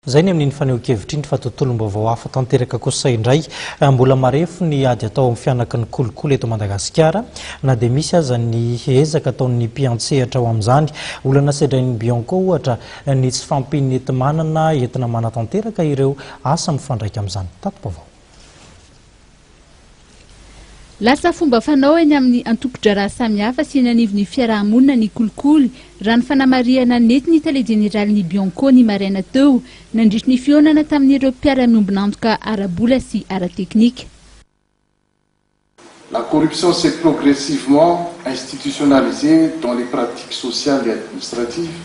Zay ny amin'ny fanehoan-kevitry ny fatotolom-baovao hafa tanteraka kosa indray mbola marefo ny ady atao amin'ny fihanakin'ny kolikoly eto Madagasikara na dia misy aza ny ezaka hataon'ny mpiantsehatra ao amin'izany. Olana sedran'ny Bianco ohatra ny tsy fahampian'ny enti-manana entina manatanteraka ireo asa mifandraika amin'izany. Tato-baovao. Lasa fomba fanao eny amin'ny antoko-draraha samihafa sy eny anivon'ny fiarahamonina ny kolikoly raha ny fanamariana nety ny tale general'ny Bianco ny maraina teo nandritry ny fionana tamin'ireo mpiara-miombonantoka ara-bola sy ara-teknika. La corruption s'est progressivement institutionnalisée dans les pratiques sociales et administratives.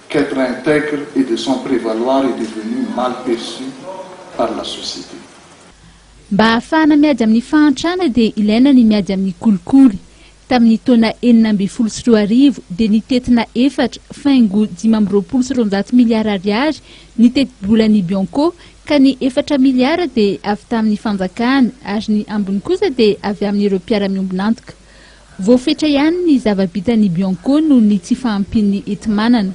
Qu'être intègre et de s'en prévaloir est devenu mal perçu par la société. Mba ahafahana miady amin'ny fahantrana dia ilaina ny miady amin'ny kolikoly. Tamin'ny taona 2014 dia nitetina 4 faingo 520 miliara ariary ny teti-bolan'ny Bianco ka ny 4 miliara dia avy tamin'ny fanjakana ary ny ambiny kosa dia avy amin'ireo mpiara-miombonantoka. Voafetra ihany ny zava-bitan'ny Bianco noho ny tsy fahampian'ny enti-manana.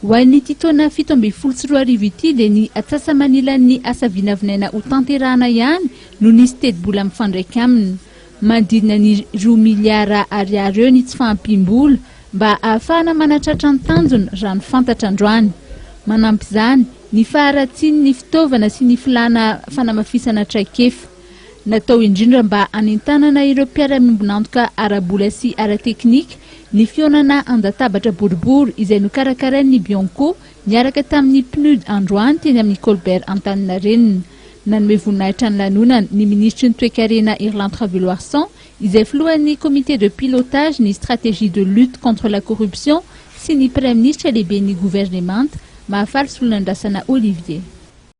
Ho an'ny taona 17 ity dia ny atsasa manilan'ny asa vinavinaina ho tanterahana ihany no nisy teti-bola mifandraika aminy. Manodidina ny 2 miliara ariary eo ny tsy fahampiam-bola mba ahafahana manatratra ny tanjony raha ny fantatra androany. Manampy izany ny faharatsiany ny fitaovana sy ny filana fanamafisana traikefa. Natao indrindra mba anentanana ireo mpiara-miombonantoka ara-bola sy ara-teknika ny fionana andatabatra boribory izay nokarakarain'ny Bianco niaraka tamin'ny PNUD androany teny amin'ny Colbert Antaninarenina. Nanome voninahitra ny lanonana ny ministry ny toe-karena Irland Traveloarsan izay filohan'ny comité de pilotage ny stratégie de lutte contre la corruption sy ny prime ministre lehibe ny gouvernement mahafaly solonandrasana Olivier.